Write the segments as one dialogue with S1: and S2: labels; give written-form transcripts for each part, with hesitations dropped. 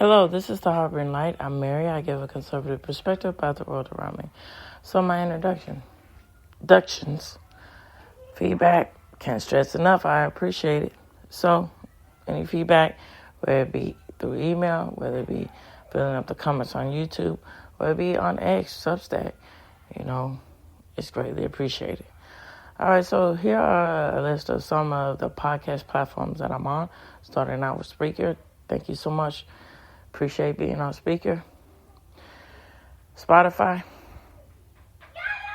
S1: Hello, this is the Harboring Light. I'm Mary. I give a conservative perspective about the world around me. So my introductions, feedback, can't stress enough. I appreciate it. So any feedback, whether it be through email, whether it be filling up the comments on YouTube, whether it be on X, Substack, it's greatly appreciated. All right, so here are a list of some of the podcast platforms that I'm on, starting out with Spreaker. Thank you so much. Appreciate being on Speaker. Spotify,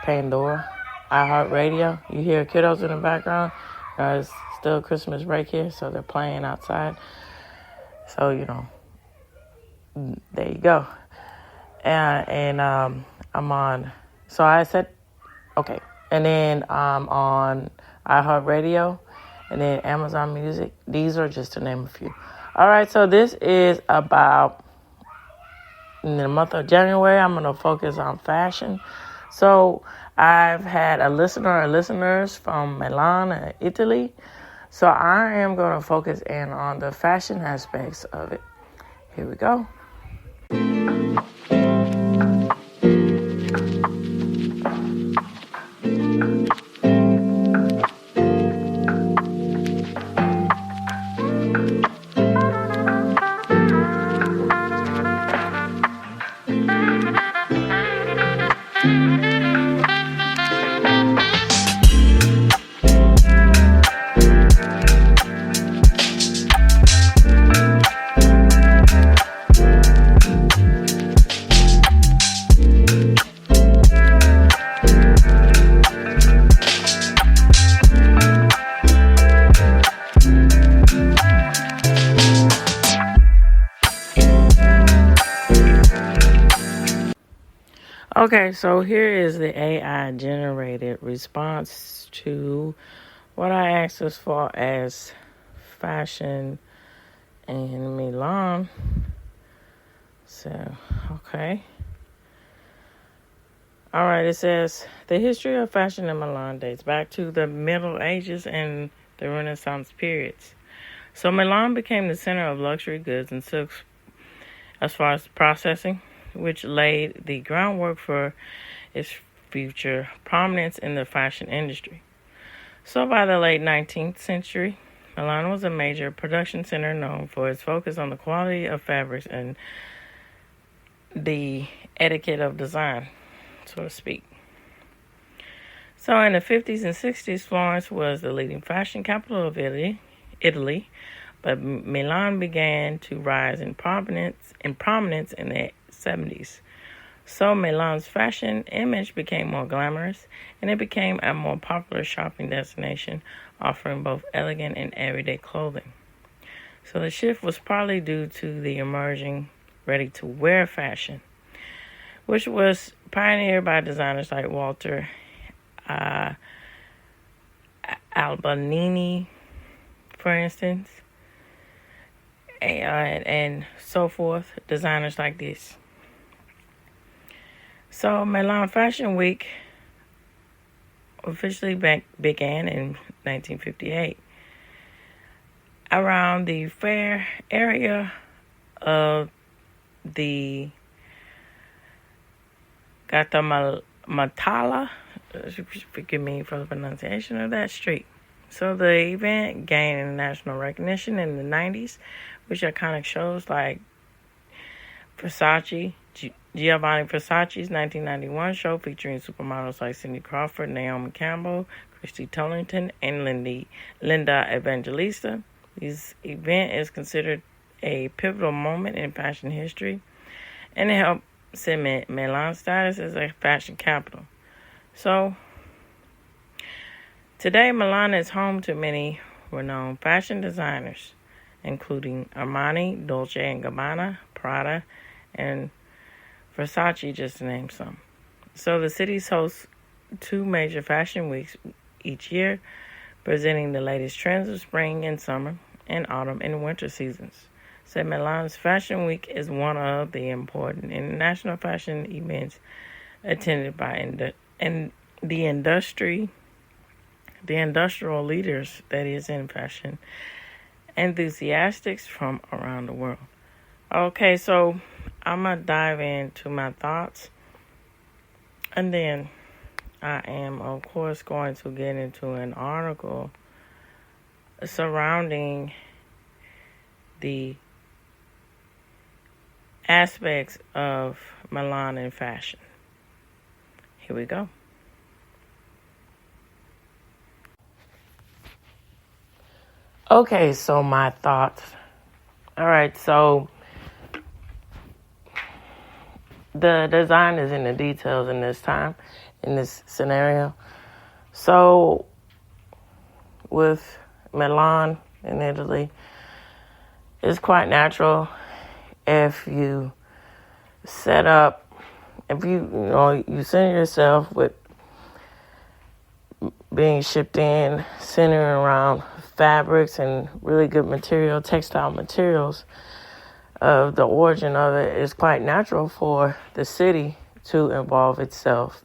S1: Pandora, iHeartRadio. You hear kiddos in the background. It's still Christmas break here, so they're playing outside. So, there you go. And I'm on, so I said, okay. And then I'm on iHeartRadio and then Amazon Music. These are just to name a few. All right, so this is about, in the month of January, I'm going to focus on fashion. So I've had listeners from Milan, Italy. So I am going to focus in on the fashion aspects of it. Here we go. Okay, so here is the AI-generated response to what I asked as far as fashion in Milan. So, okay. All right, it says, the history of fashion in Milan dates back to the Middle Ages and the Renaissance periods. So Milan became the center of luxury goods and silks as far as processing, which laid the groundwork for its future prominence in the fashion industry. So by the late 19th century, Milan was a major production center known for its focus on the quality of fabrics and the etiquette of design, so to speak. So in the 50s and 60s, Florence was the leading fashion capital of Italy, but Milan began to rise in prominence in the 70s. So Milan's fashion image became more glamorous, and it became a more popular shopping destination, offering both elegant and everyday clothing. So the shift was partly due to the emerging ready-to-wear fashion, which was pioneered by designers like Walter Albanini, for instance, and so forth, designers like this. So Milan Fashion Week officially began in 1958. Around the fair area of the Gatamatala, forgive me for the pronunciation of that street. So the event gained international recognition in the 90s, which iconic shows like Giovanni Versace's 1991 show featuring supermodels like Cindy Crawford, Naomi Campbell, Christy Turlington, and Linda Evangelista. This event is considered a pivotal moment in fashion history, and it helped cement Milan's status as a fashion capital. So, today Milan is home to many renowned fashion designers, including Armani, Dolce & Gabbana, Prada, and Versace, just to name some. So the city hosts 2 major fashion weeks each year, presenting the latest trends of spring and summer, and autumn and winter seasons. So Milan's Fashion Week is one of the important international fashion events attended by the industrial leaders that is in fashion enthusiasts from around the world. Okay, so I'm going to dive into my thoughts. And then I am, of course, going to get into an article surrounding the aspects of Milan and fashion. Here we go. Okay, so my thoughts. All right, so the design is in the details in this scenario. So with Milan in Italy, it's quite natural if you set up, if you center yourself with being shipped in, centering around fabrics and really good textile materials. Of the origin of it is quite natural for the city to involve itself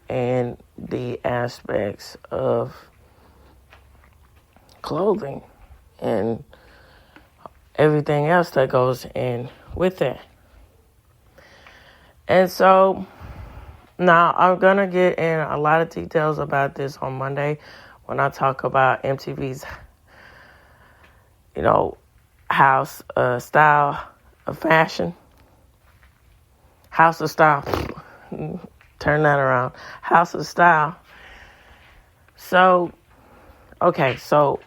S1: in the aspects of clothing and everything else that goes in with it. And so now I'm going to get in a lot of details about this on Monday when I talk about MTV's, house style of fashion. House of style. Turn that around. House of style. So, okay, so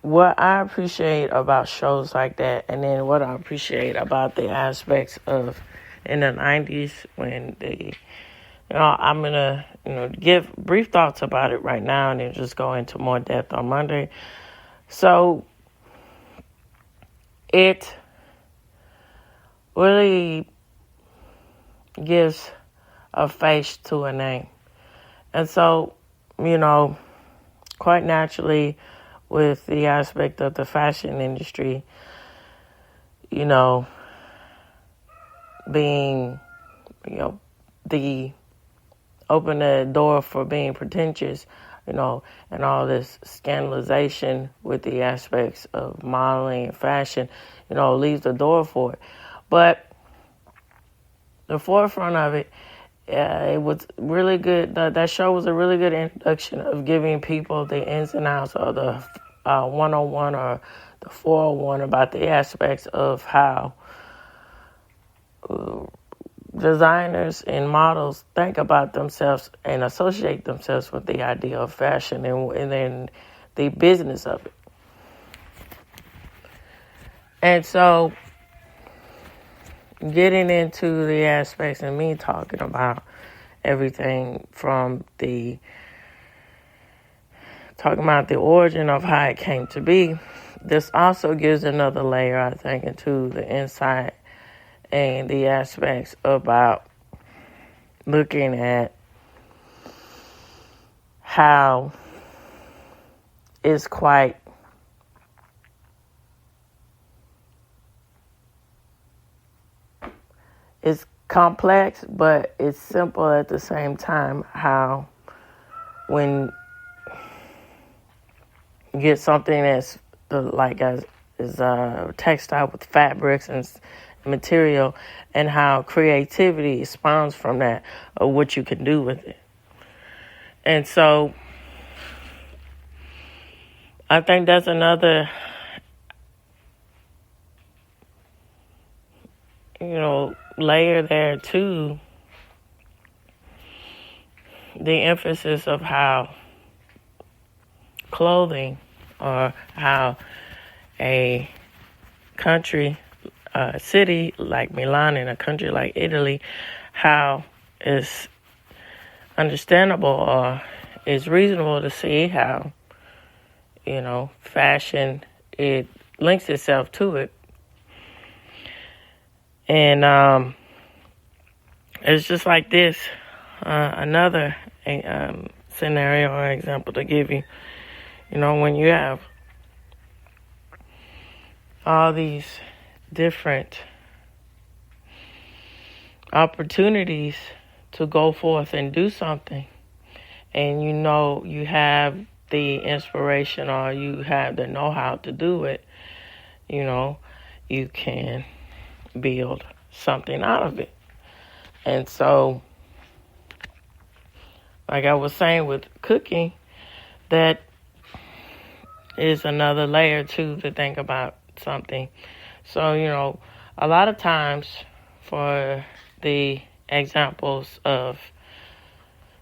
S1: what I appreciate about shows like that, and then what I appreciate about the aspects of in the 90s when I'm going to, give brief thoughts about it right now and then just go into more depth on Monday. So it really gives a face to a name. And so, quite naturally with the aspect of the fashion industry, being, the open the door for being pretentious, and all this scandalization with the aspects of modeling and fashion, leaves the door for it. But the forefront of it, it was really good. That show was a really good introduction of giving people the ins and outs of the 101 or the 401 about the aspects of how designers and models think about themselves and associate themselves with the idea of fashion and then the business of it. And so getting into the aspects and me talking about everything from talking about the origin of how it came to be, this also gives another layer, I think, into the insight and the aspects about looking at how it's complex, but it's simple at the same time. How when you get something that's is textile with fabrics and material, and how creativity spawns from that, of what you can do with it. And so I think that's another, layer there too. The emphasis of how clothing, or how a country, a city like Milan and a country like Italy, how it's understandable or it's reasonable to see how, fashion, it links itself to it. And it's just like this. Another scenario or example to give you, when you have all these different opportunities to go forth and do something, and you have the inspiration or you have the know-how to do it, you can build something out of it. And so, like I was saying with cooking, that is another layer too to think about something. So, a lot of times for the examples of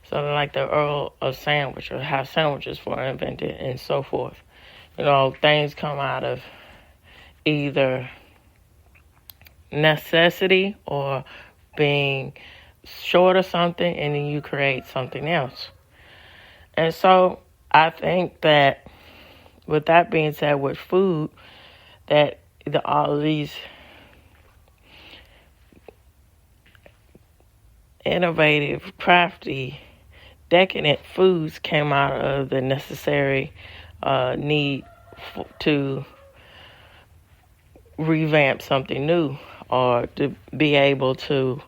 S1: something like the Earl of Sandwich or how sandwiches were invented and so forth, things come out of either necessity or being short of something, and then you create something else. And so I think that with that being said, with food, that all of these innovative, crafty, decadent foods came out of the necessary need to revamp something new or to be able to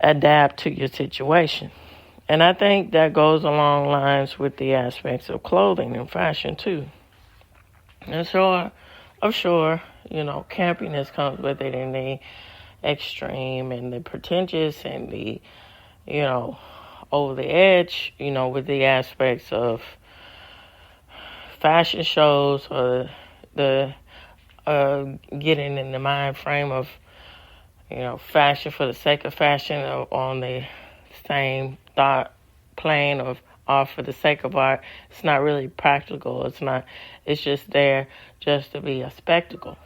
S1: adapt to your situation. And I think that goes along lines with the aspects of clothing and fashion too. And sure, campiness comes with it, and the extreme and the pretentious and the, over the edge, with the aspects of fashion shows or the getting in the mind frame of, fashion for the sake of fashion or on the same thought plane of art for the sake of art. It's not really practical. It's just there just to be a spectacle.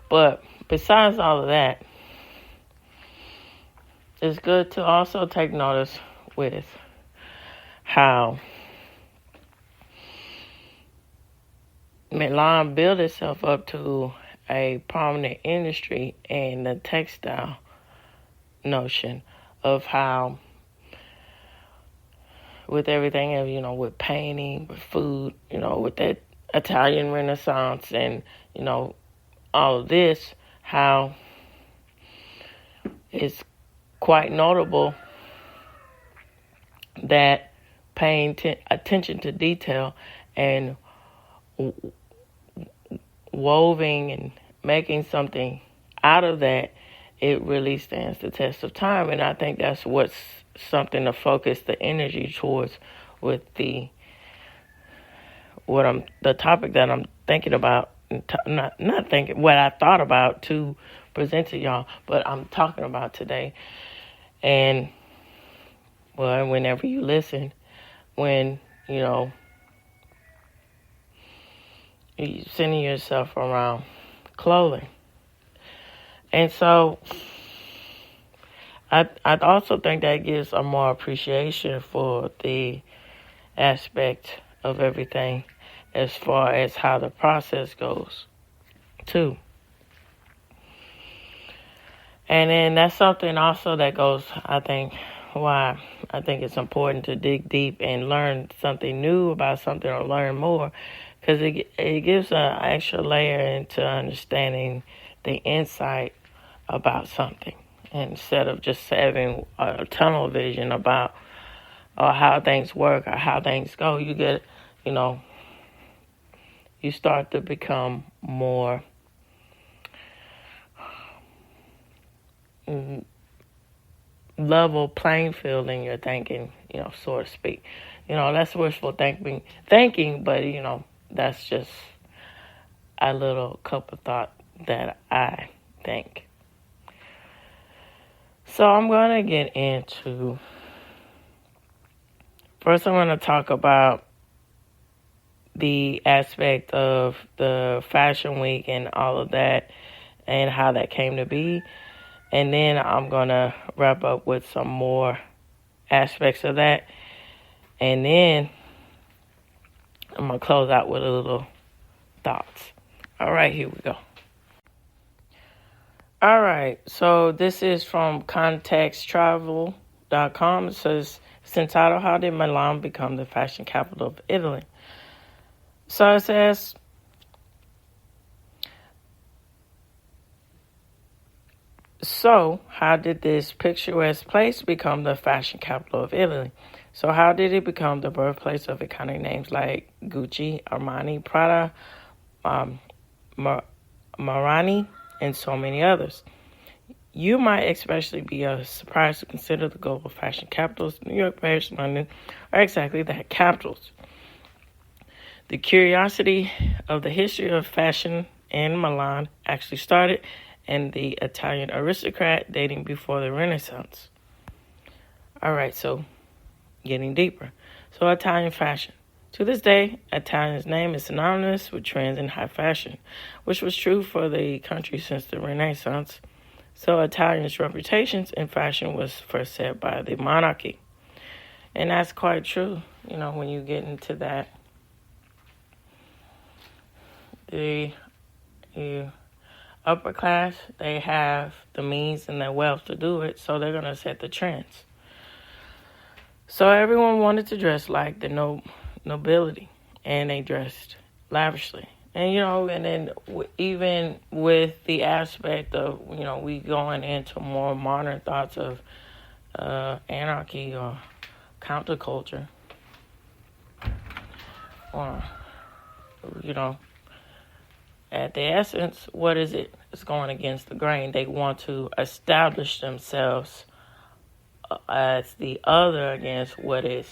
S1: But besides all of that, it's good to also take notice with how Milan built itself up to a prominent industry in the textile notion of how, with everything, with painting, with food, with that Italian Renaissance and, all of this, how it's quite notable that paying attention to detail and woving and making something out of that, it really stands the test of time. And I think that's what's something to focus the energy towards with the topic that I'm thinking about, not thinking, what I thought about to present to y'all, but I'm talking about today. And well, whenever you listen, when you're centering yourself around clothing. And so I also think that gives a more appreciation for the aspect of everything as far as how the process goes too. And then that's something also that goes, I think, why I think it's important to dig deep and learn something new about something or learn more, because it gives an extra layer into understanding the insight about something, instead of just having a tunnel vision about how things work or how things go. You get, you start to become more level playing field in your thinking, so to speak. That's wishful thinking, but, that's just a little cup of thought that I think. So I'm going to get into, first I'm going to talk about the aspect of the Fashion Week and all of that and how that came to be. And then I'm going to wrap up with some more aspects of that. And then I'm going to close out with a little thoughts. All right, here we go. All right, so this is from contexttravel.com. It says, it's entitled, How Did Milan Become the Fashion Capital of Italy? So it says, so how did this picturesque place become the fashion capital of Italy? So how did it become the birthplace of iconic names like Gucci, Armani, Prada, Marani, and so many others. You might especially be surprised to consider the global fashion capitals, New York, Paris, London, are exactly that, capitals. The curiosity of the history of fashion in Milan actually started in the Italian aristocrat dating before the Renaissance. All right, so getting deeper. So Italian fashion. To this day, Italian's name is synonymous with trends in high fashion, which was true for the country since the Renaissance. So Italians' reputations in fashion was first set by the monarchy. And that's quite true, when you get into that. The upper class, they have the means and the wealth to do it, so they're going to set the trends. So everyone wanted to dress like the nobility, and they dressed lavishly. And, and then even with the aspect of, we going into more modern thoughts of anarchy or counterculture, or, at the essence, what is it? It's going against the grain. They want to establish themselves as the other against what is,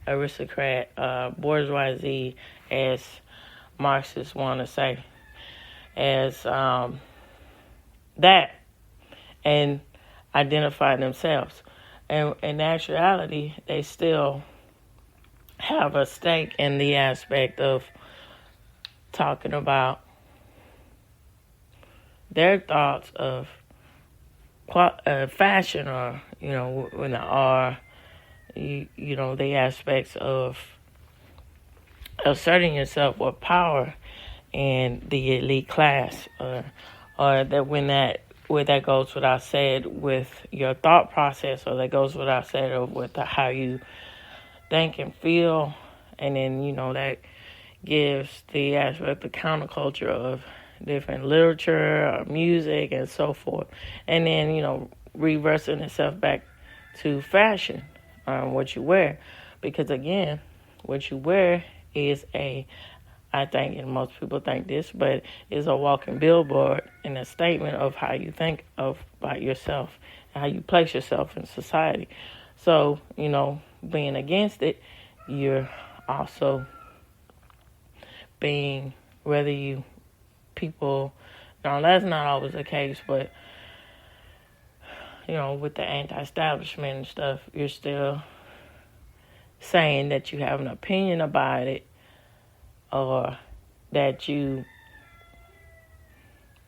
S1: aristocrat, bourgeoisie, as Marxists want to say, as that, and identify themselves. And in actuality, they still have a stake in the aspect of talking about their thoughts of fashion, or the aspects of asserting yourself with power in the elite class, or that where that goes without said with your thought process, or that goes without said with how you think and feel, and then that gives the aspect of counterculture of different literature or music and so forth. And then, reversing itself back to fashion, what you wear. Because again, what you wear is I think, and most people think this, but is a walking billboard and a statement of how you think about yourself and how you place yourself in society. So, being against it, you're also being, people, that's not always the case, but, with the anti-establishment and stuff, you're still saying that you have an opinion about it, or that you,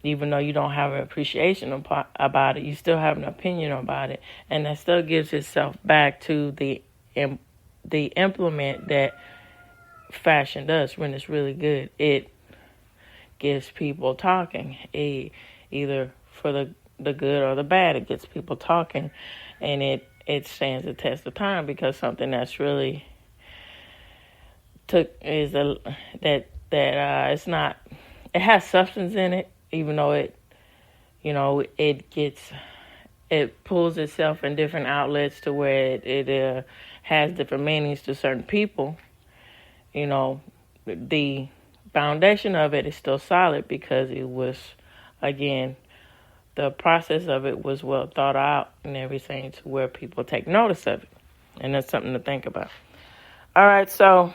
S1: even though you don't have an appreciation about it, you still have an opinion about it, and that still gives itself back to the implement that fashion does when it's really good. It gets people talking, either for the good or the bad. It gets people talking, and it stands the test of time, because something that's really it's not, it has substance in it, even though it pulls itself in different outlets to where it has different meanings to certain people. The foundation of it is still solid, because it was, again, the process of it was well thought out and everything, to where people take notice of it. And that's something to think about. All right, so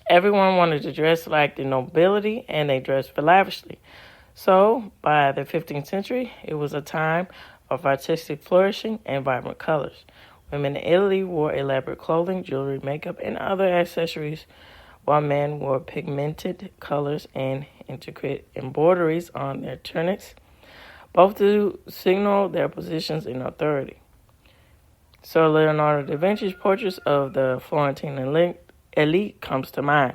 S1: everyone wanted to dress like the nobility, and they dressed lavishly. So by the 15th century, it was a time of artistic flourishing and vibrant colors. Women in Italy wore elaborate clothing, jewelry, makeup, and other accessories, while men wore pigmented colors and intricate embroideries on their tunics, both to signal their positions in authority. So Leonardo da Vinci's portraits of the Florentine elite comes to mind.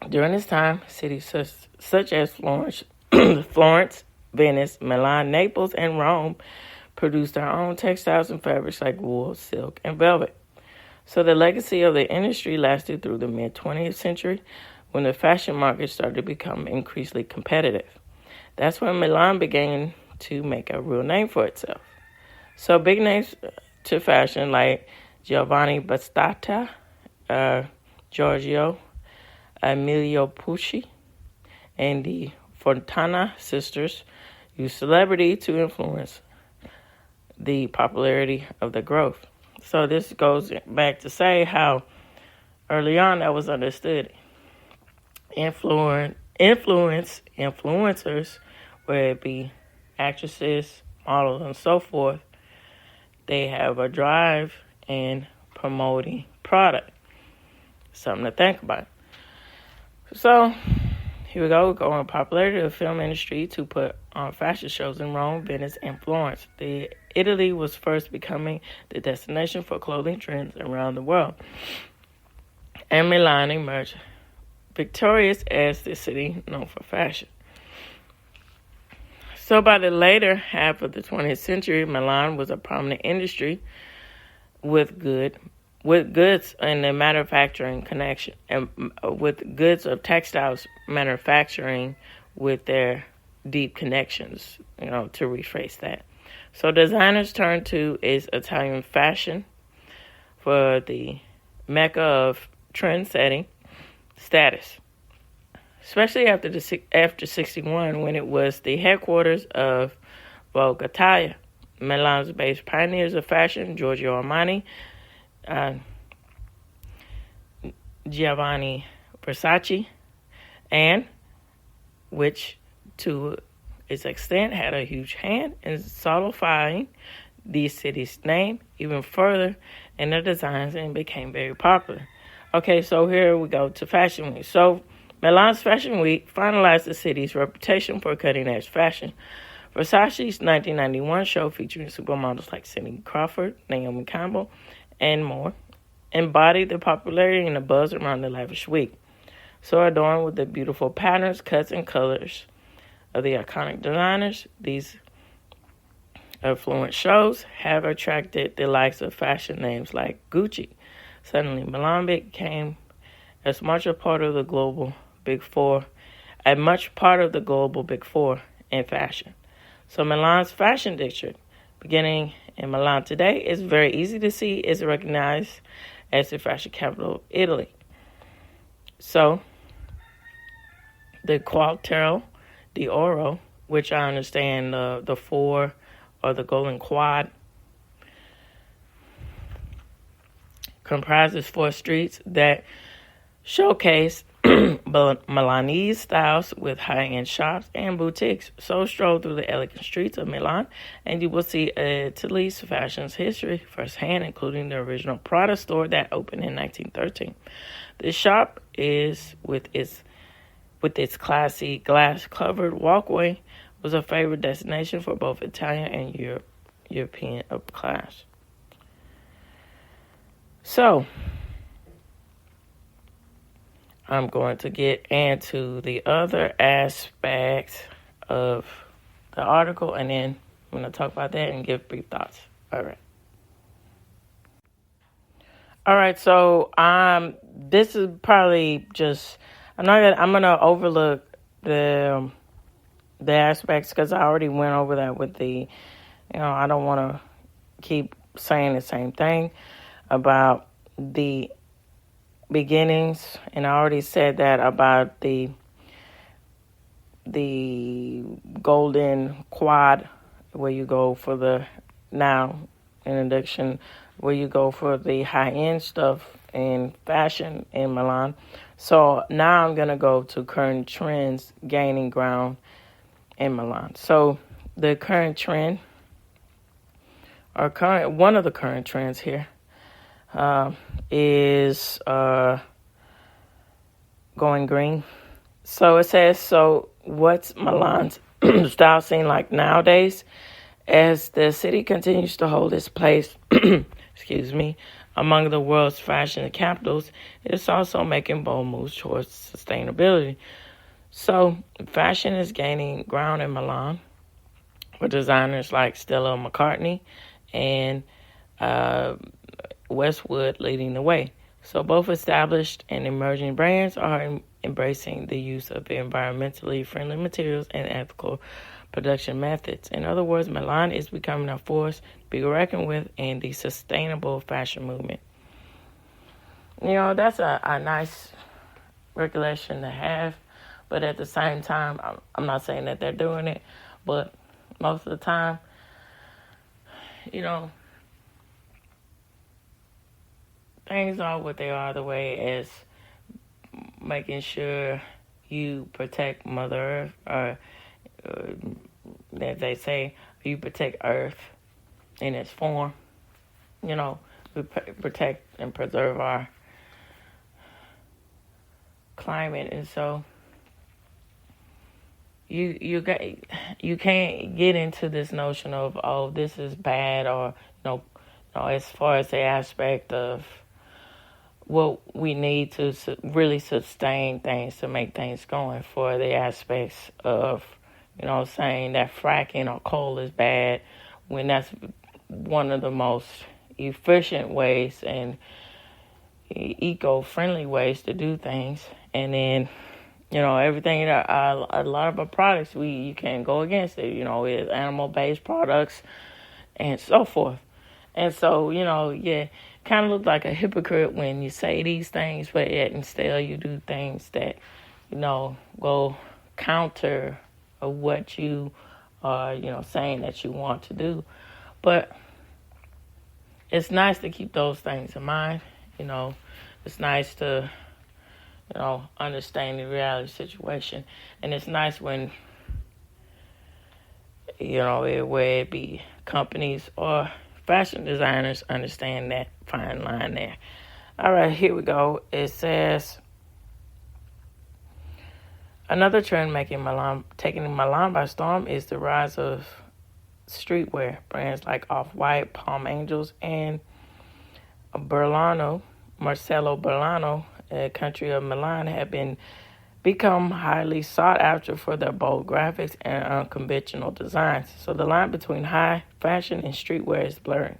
S1: During this time, cities such as Florence, Venice, Milan, Naples, and Rome produced their own textiles and fabrics like wool, silk, and velvet. So the legacy of the industry lasted through the mid-20th century, when the fashion market started to become increasingly competitive. That's when Milan began to make a real name for itself. So big names to fashion like Giovanni Battista, Giorgio Emilio Pucci, and the Fontana sisters used celebrity to influence the popularity of the growth. So this goes back to say how early on that was understood. Influencers, whether it be actresses, models, and so forth, they have a drive in promoting product. Something to think about. So here we go. We're going popularity of the film industry to put on fashion shows in Rome, Venice, and Florence. Italy was first becoming the destination for clothing trends around the world. And Milan emerged victorious as the city known for fashion. So by the later half of the 20th century, Milan was a prominent industry with goods in the manufacturing connection, and with goods of textiles manufacturing with their deep connections, to rephrase that. So designers turned to its Italian fashion for the mecca of trend-setting status, especially after 61, when it was the headquarters of Vogue Italia. Milan's based pioneers of fashion, Giorgio Armani, Giovanni Versace, and which to its extent had a huge hand in solidifying the city's name even further in their designs, and became very popular. Okay, so here we go to Fashion Week. So Milan's Fashion Week finalized the city's reputation for cutting-edge fashion. Versace's 1991 show, featuring supermodels like Cindy Crawford, Naomi Campbell, and more, embodied the popularity and the buzz around the lavish week. So adorned with the beautiful patterns, cuts, and colors of the iconic designers, these affluent shows have attracted the likes of fashion names like Gucci. Suddenly, Milan became as much part of the global Big Four in fashion. So Milan's fashion district, beginning in Milan today, is very easy to see, is recognized as the fashion capital of Italy. So the Quartiere d'Oro, which I understand the four or the Golden Quad, comprises 4 streets that showcase Milanese styles with high-end shops and boutiques. So stroll through the elegant streets of Milan, and you will see Italy's fashion's history firsthand, including the original Prada store that opened in 1913. This shop is with its classy glass-covered walkway was a favorite destination for both Italian and European upper class. So I'm going to get into the other aspects of the article, and then I'm going to talk about that and give brief thoughts. All right. So this is probably just I'm going to overlook the aspects because I already went over that with the I don't want to keep saying the same thing about the beginnings, and I already said that about the Golden Quad, where you go for the introduction, where you go for the high-end stuff in fashion in Milan. So now I'm going to go to current trends gaining ground in Milan. So the current trend, one of the current trends here, is going green. So it says, so what's Milan's style scene like nowadays? As the city continues to hold its place, among the world's fashion capitals, it's also making bold moves towards sustainability. So fashion is gaining ground in Milan with designers like Stella McCartney and Westwood leading the way. So both established and emerging brands are embracing the use of environmentally friendly materials and ethical production methods. In other words, Milan is becoming a force to be reckoned with in the sustainable fashion movement. That's a nice recollection to have. But at the same time, I'm not saying that they're doing it, but most of the time, things are what they are the way as making sure you protect Mother Earth, or as they say, you protect Earth in its form. We protect and preserve our climate, and so you can't get into this notion of, oh, this is bad, or as far as the aspect of what we need to really sustain things to make things going, for the aspects of saying that fracking or coal is bad, when that's one of the most efficient ways and eco-friendly ways to do things. And then everything that a lot of our products, you can't go against it. It's animal-based products and so forth. And so, kind of look like a hypocrite when you say these things, but yet and still you do things that, go counter of what you are, saying that you want to do. But it's nice to keep those things in mind. It's nice to, understand the reality situation. And it's nice when, where it be companies or fashion designers understand that fine line there. All right, here we go. It says, another trend taking Milan by storm is the rise of streetwear. Brands like Off-White, Palm Angels, and Marcello Berlano, a country of Milan, have become highly sought after for their bold graphics and unconventional designs. So the line between high fashion and streetwear is blurring,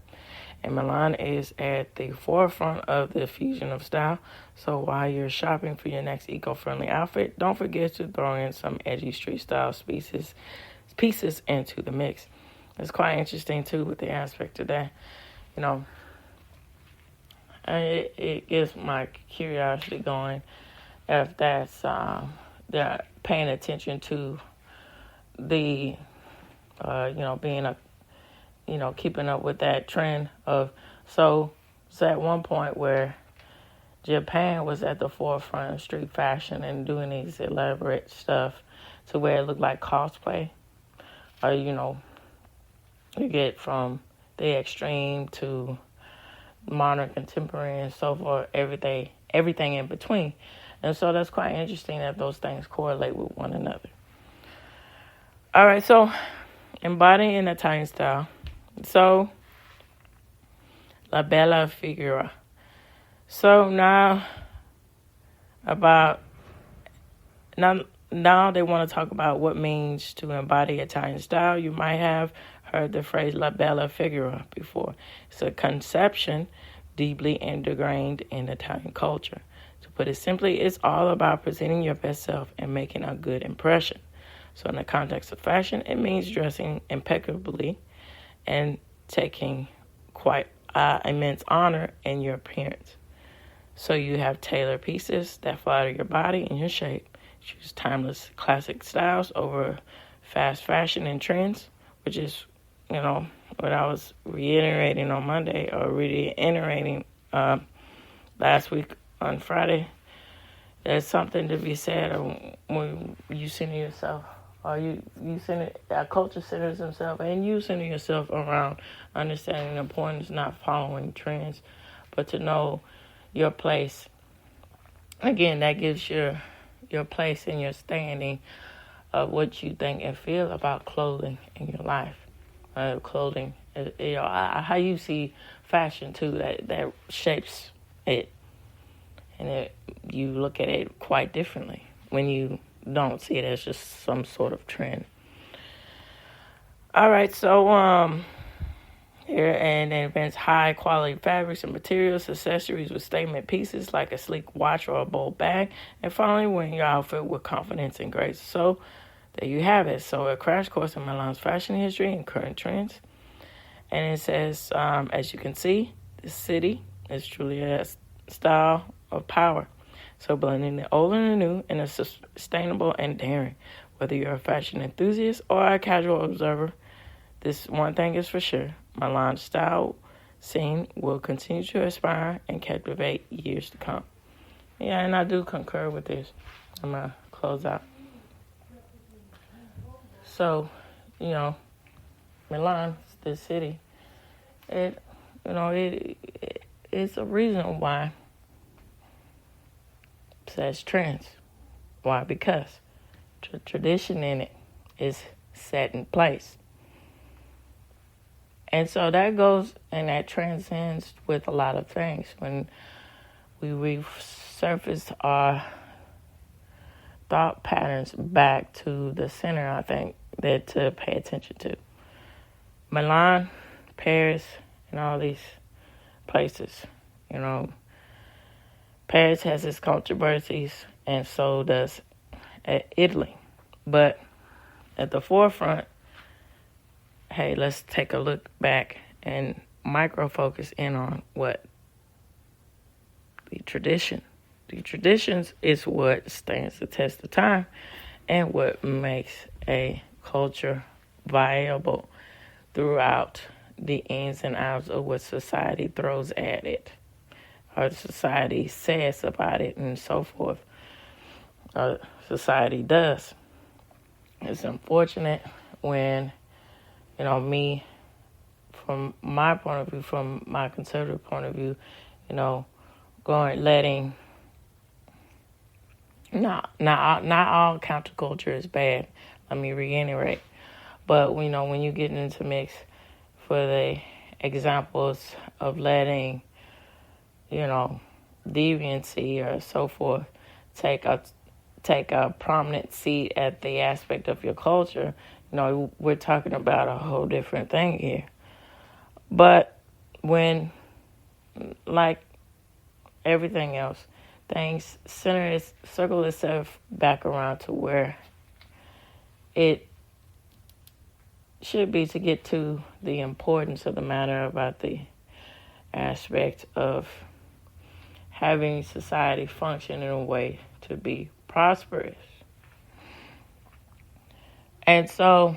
S1: and Milan is at the forefront of the fusion of style. So while you're shopping for your next eco-friendly outfit, don't forget to throw in some edgy street style pieces into the mix. It's quite interesting too with the aspect of that. It gets my curiosity going if that's they're paying attention to the being keeping up with that trend of. So it's at one point where Japan was at the forefront of street fashion and doing these elaborate stuff to where it looked like cosplay, or you get from the extreme to modern, contemporary, and so forth, everything in between. And so that's quite interesting that those things correlate with one another. All right, so embodying Italian style. So, La Bella Figura. So now they want to talk about what it means to embody Italian style. You might have heard the phrase La Bella Figura before. It's a conception deeply ingrained in Italian culture. To put it simply, it's all about presenting your best self and making a good impression. So in the context of fashion, it means dressing impeccably and taking quite immense honor in your appearance. So you have tailored pieces that flatter your body and your shape. Choose timeless classic styles over fast fashion and trends, which is, what I was reiterating on Monday, or reiterating last week on Friday. There's something to be said when you center yourself, or you center, our culture centers themselves, and you center yourself around understanding the importance of not following trends, but to know your place. Again, that gives your place and your standing of what you think and feel about clothing in your life. Clothing, how you see fashion too, that shapes it, and you look at it quite differently when you don't see it as just some sort of trend. All right, so here and it invents high quality fabrics and materials, accessories with statement pieces like a sleek watch or a bold bag, and finally wearing your outfit with confidence and grace. So there you have it. So a crash course in Milan's fashion history and current trends. And it says, as you can see, this city is truly a style of power. So blending the old and the new in a sustainable and daring. Whether you're a fashion enthusiast or a casual observer, this one thing is for sure. Milan's style scene will continue to inspire and captivate years to come. Yeah, and I do concur with this. I'm going to close out. So, Milan, this city, it's a reason why it says trends. Why? Because the tradition in it is set in place. And so that goes and that transcends with a lot of things. When we resurface our thought patterns back to the center, I think, that to pay attention to. Milan, Paris, and all these places. Paris has its controversies, and so does Italy. But at the forefront, hey, let's take a look back and micro-focus in on what the traditions is what stands the test of time and what makes a culture viable throughout the ins and outs of what society throws at it, or society says about it, and so forth. Society does. It's unfortunate when, me, from my point of view, from my conservative point of view, letting, not all counterculture is bad. Let me reiterate. But, when you get into mix for the examples of letting, deviancy or so forth take a prominent seat at the aspect of your culture, we're talking about a whole different thing here. But when, like everything else, things circle itself back around to where it should be, to get to the importance of the matter about the aspect of having society function in a way to be prosperous. And so,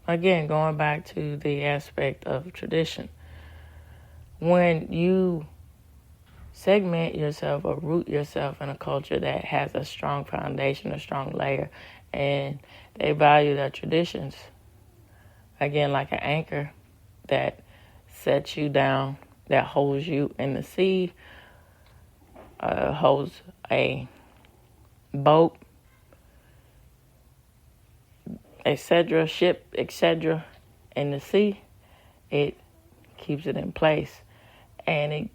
S1: again, going back to the aspect of tradition, when you segment yourself or root yourself in a culture that has a strong foundation, a strong layer, and they value their traditions, again, like an anchor that sets you down, that holds you in the sea, holds a boat, etc., ship, etc., in the sea, it keeps it in place. And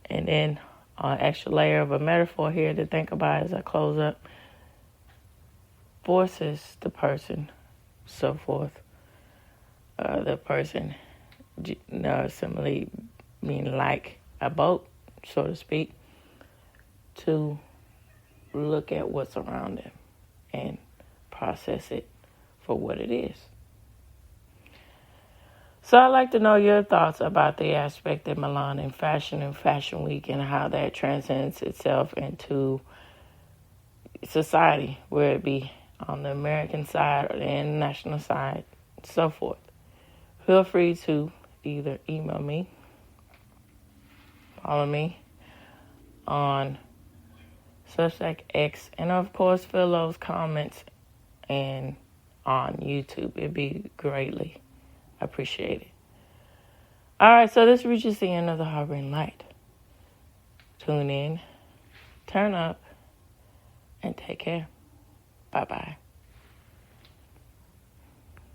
S1: then an extra layer of a metaphor here to think about as I close up, forces the person, so forth, the person, similarly being like a boat, so to speak, to look at what's around them and process it for what it is. So I'd like to know your thoughts about the aspect of Milan and Fashion Week, and how that transcends itself into society, whether it be on the American side or the international side, so forth. Feel free to either email me, follow me on Substack X, and of course fill those comments and on YouTube. It'd be greatly appreciated. All right, so this reaches the end of the Harboring Light. Tune in, turn up, and take care. Bye-bye.